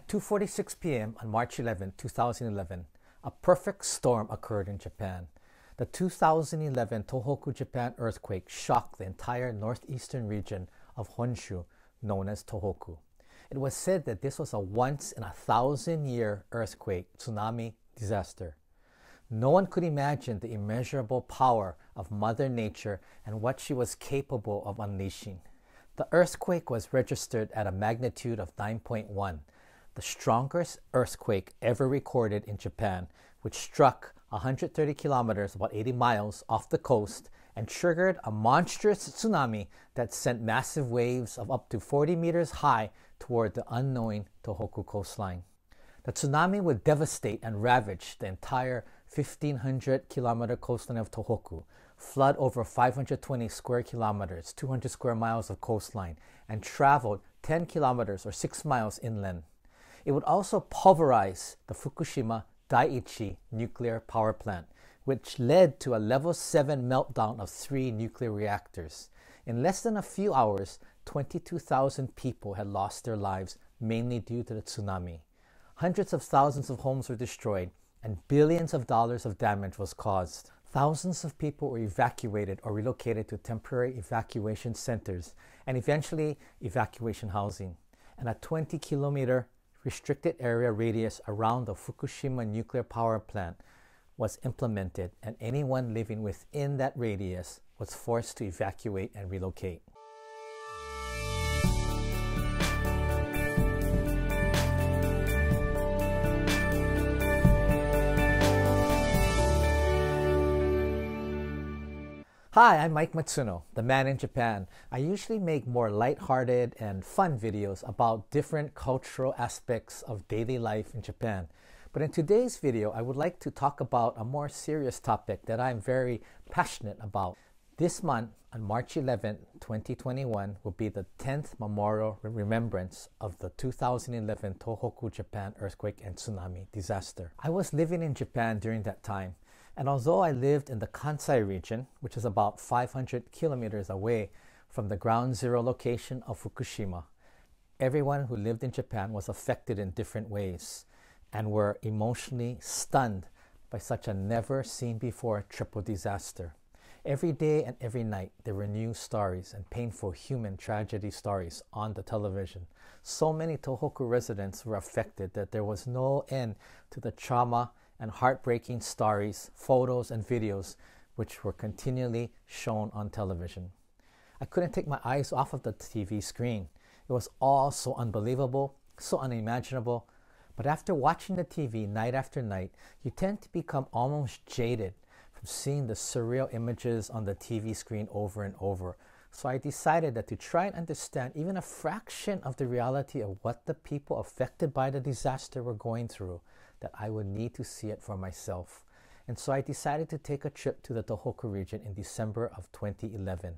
At 2:46 p.m. on March 11, 2011, a perfect storm occurred in Japan. The 2011 Tohoku Japan earthquake shocked the entire northeastern region of Honshu, known as Tohoku. It was said that this was a once-in-a-thousand-year earthquake tsunami disaster. No one could imagine the immeasurable power of Mother Nature and what she was capable of unleashing. The earthquake was registered at a magnitude of 9.1, the strongest earthquake ever recorded in Japan, which struck 130 kilometers, about 80 miles, off the coast and triggered a monstrous tsunami that sent massive waves of up to 40 meters high toward the unknowing Tohoku coastline. The tsunami would devastate and ravage the entire 1,500-kilometer coastline of Tohoku, flood over 520 square kilometers, 200 square miles of coastline, and traveled 10 kilometers or 6 miles inland. It would also pulverize the Fukushima Daiichi nuclear power plant, which led to a level 7 meltdown of 3 nuclear reactors. In less than a few hours, 22,000 people had lost their lives, mainly due to the tsunami. Hundreds of thousands of homes were destroyed, and billions of dollars of damage was caused. Thousands of people were evacuated or relocated to temporary evacuation centers and eventually evacuation housing. And a 20-kilometer restricted area radius around the Fukushima nuclear power plant was implemented, and anyone living within that radius was forced to evacuate and relocate. Hi, I'm Mike Matsuno, the man in Japan. I usually make more lighthearted and fun videos about different cultural aspects of daily life in Japan. But in today's video, I would like to talk about a more serious topic that I'm very passionate about. This month, on March 11, 2021, will be the 10th memorial remembrance of the 2011 Tohoku Japan earthquake and tsunami disaster. I was living in Japan during that time, and although I lived in the Kansai region, which is about 500 kilometers away from the ground zero location of Fukushima, everyone who lived in Japan was affected in different ways and were emotionally stunned by such a never-seen-before triple disaster. Every day and every night, there were new stories and painful human tragedy stories on the television. So many Tohoku residents were affected that there was no end to the trauma and heartbreaking stories, photos, and videos which were continually shown on television. I couldn't take my eyes off of the TV screen. It was all so unbelievable, so unimaginable. But after watching the TV night after night, you tend to become almost jaded from seeing the surreal images on the TV screen over and over. So I decided that to try and understand even a fraction of the reality of what the people affected by the disaster were going through, that I would need to see it for myself. And so I decided to take a trip to the Tohoku region in December of 2011.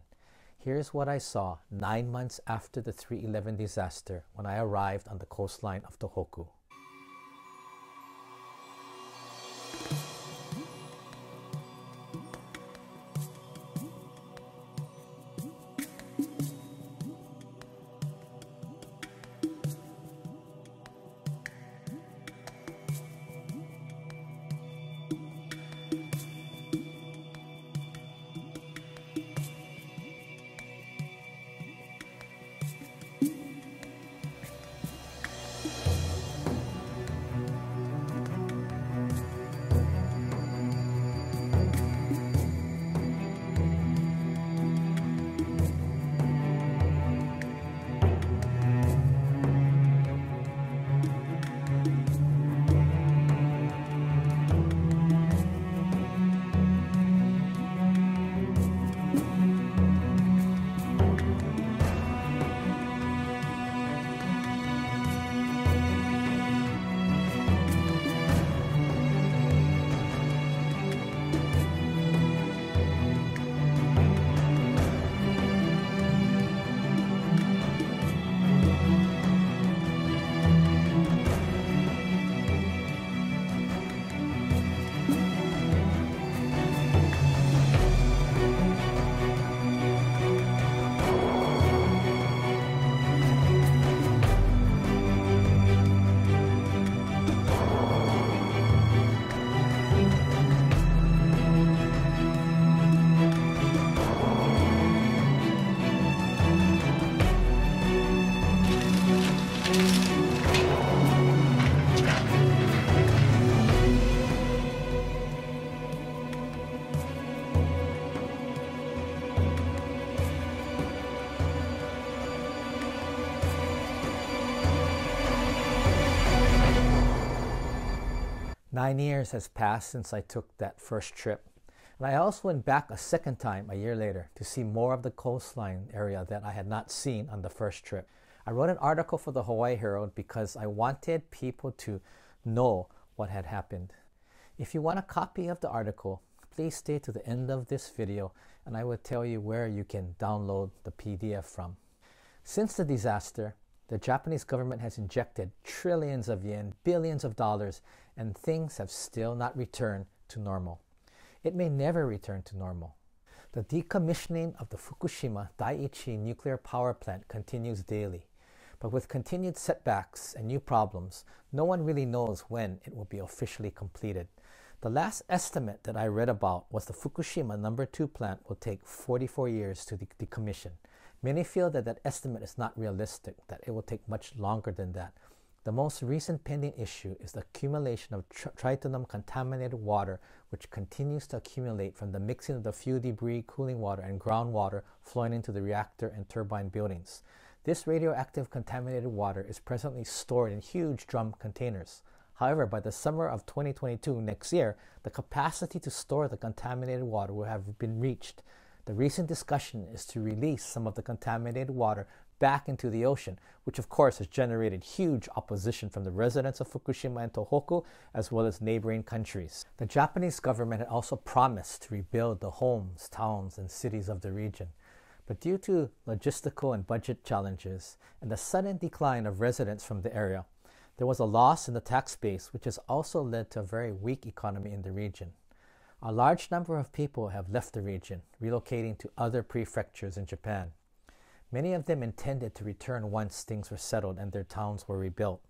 Here's what I saw 9 months after the 3/11 disaster when I arrived on the coastline of Tohoku. 9 years has passed since I took that first trip, and I also went back a second time a year later to see more of the coastline area that I had not seen on the first trip. I wrote an article for the Hawaii Herald because I wanted people to know what had happened. If you want a copy of the article, please stay to the end of this video and I will tell you where you can download the PDF from. Since the disaster, the Japanese government has injected trillions of yen, billions of dollars, and things have still not returned to normal. It may never return to normal. The decommissioning of the Fukushima Daiichi nuclear power plant continues daily, but with continued setbacks and new problems, no one really knows when it will be officially completed. The last estimate that I read about was the Fukushima No. 2 plant will take 44 years to decommission. Many feel that that estimate is not realistic, that it will take much longer than that. The most recent pending issue is the accumulation of tritium contaminated water, which continues to accumulate from the mixing of the fuel debris, cooling water, and groundwater flowing into the reactor and turbine buildings. This radioactive contaminated water is presently stored in huge drum containers. However, by the summer of 2022, next year, the capacity to store the contaminated water will have been reached. The recent discussion is to release some of the contaminated water back into the ocean, which of course has generated huge opposition from the residents of Fukushima and Tohoku, as well as neighboring countries. The Japanese government had also promised to rebuild the homes, towns, and cities of the region. But due to logistical and budget challenges and the sudden decline of residents from the area, there was a loss in the tax base, which has also led to a very weak economy in the region. A large number of people have left the region, relocating to other prefectures in Japan. Many of them intended to return once things were settled and their towns were rebuilt.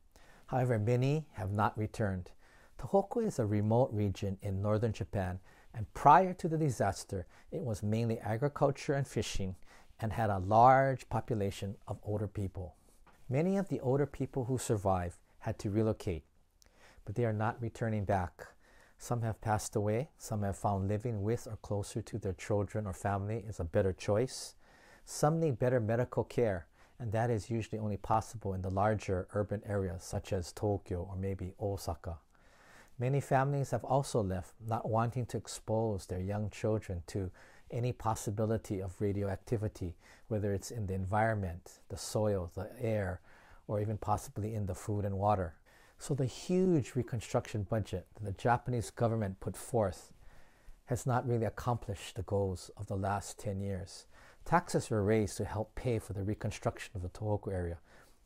However, many have not returned. Tohoku is a remote region in northern Japan, and prior to the disaster, it was mainly agriculture and fishing and had a large population of older people. Many of the older people who survived had to relocate, but they are not returning back. Some have passed away, some have found living with or closer to their children or family is a better choice. Some need better medical care, and that is usually only possible in the larger urban areas such as Tokyo or maybe Osaka. Many families have also left, not wanting to expose their young children to any possibility of radioactivity, whether it's in the environment, the soil, the air, or even possibly in the food and water. So the huge reconstruction budget that the Japanese government put forth has not really accomplished the goals of the last 10 years. Taxes were raised to help pay for the reconstruction of the Tohoku area.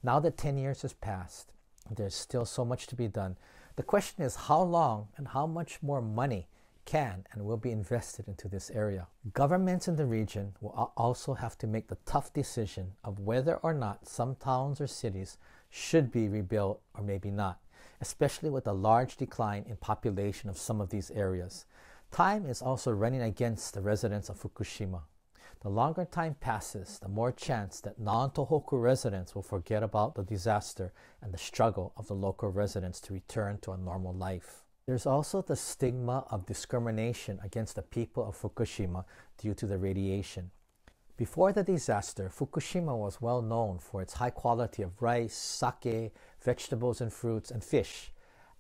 Now that 10 years has passed, there's still so much to be done. The question is how long and how much more money can and will be invested into this area. Governments in the region will also have to make the tough decision of whether or not some towns or cities should be rebuilt or maybe not, especially with the large decline in population of some of these areas. Time is also running against the residents of Fukushima. The longer time passes, the more chance that non-Tohoku residents will forget about the disaster and the struggle of the local residents to return to a normal life. There's also the stigma of discrimination against the people of Fukushima due to the radiation. Before the disaster, Fukushima was well known for its high quality of rice, sake, vegetables and fruits, and fish.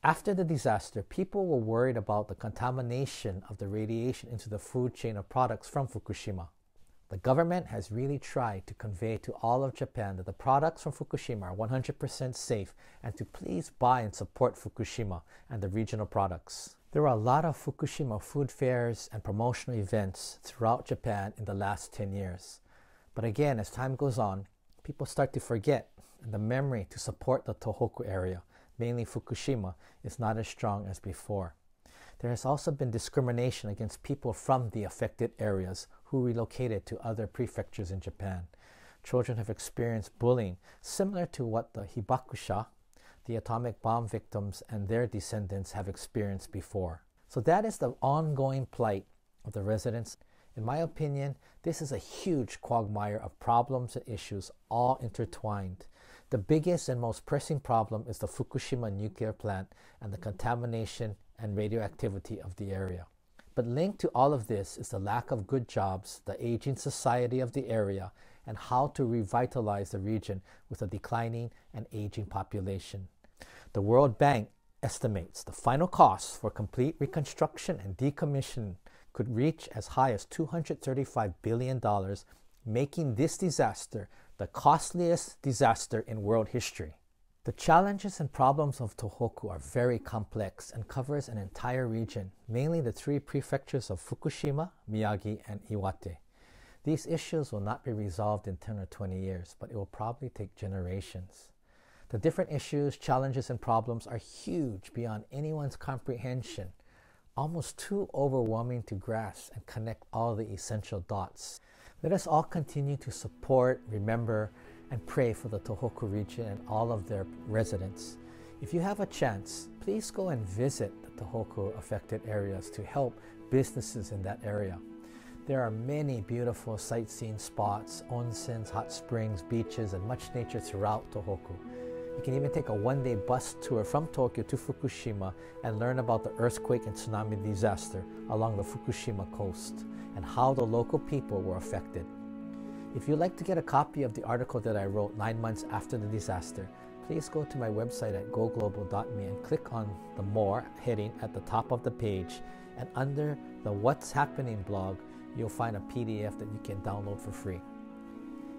After the disaster, people were worried about the contamination of the radiation into the food chain of products from Fukushima. The government has really tried to convey to all of Japan that the products from Fukushima are 100% safe and to please buy and support Fukushima and the regional products. There were a lot of Fukushima food fairs and promotional events throughout Japan in the last 10 years. But again, as time goes on, people start to forget, and the memory to support the Tohoku area, mainly Fukushima, is not as strong as before. There has also been discrimination against people from the affected areas who relocated to other prefectures in Japan. Children have experienced bullying similar to what the Hibakusha, the atomic bomb victims, and their descendants have experienced before. So that is the ongoing plight of the residents. In my opinion, this is a huge quagmire of problems and issues all intertwined. The biggest and most pressing problem is the Fukushima nuclear plant and the contamination and radioactivity of the area. But linked to all of this is the lack of good jobs, the aging society of the area, and how to revitalize the region with a declining and aging population. The World Bank estimates the final cost for complete reconstruction and decommission could reach as high as $235 billion, making this disaster the costliest disaster in world history. The challenges and problems of Tohoku are very complex and covers an entire region, mainly the three prefectures of Fukushima, Miyagi, and Iwate. These issues will not be resolved in 10 or 20 years, but it will probably take generations. The different issues, challenges, and problems are huge beyond anyone's comprehension, almost too overwhelming to grasp and connect all the essential dots. Let us all continue to support, remember, and pray for the Tohoku region and all of their residents. If you have a chance, please go and visit the Tohoku affected areas to help businesses in that area. There are many beautiful sightseeing spots, onsens, hot springs, beaches, and much nature throughout Tohoku. You can even take a one-day bus tour from Tokyo to Fukushima and learn about the earthquake and tsunami disaster along the Fukushima coast and how the local people were affected. If you'd like to get a copy of the article that I wrote 9 months after the disaster, please go to my website at goglobal.me and click on the More heading at the top of the page, and under the What's Happening blog, you'll find a PDF that you can download for free.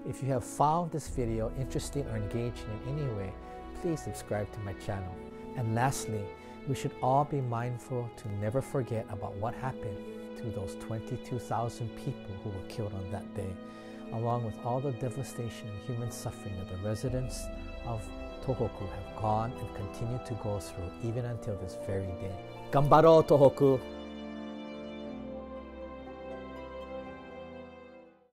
If you have found this video interesting or engaging in any way, please subscribe to my channel. And lastly, we should all be mindful to never forget about what happened to those 22,000 people who were killed on that day, along with all the devastation and human suffering that the residents of Tohoku have gone and continue to go through even until this very day. Ganbaroo, Tohoku!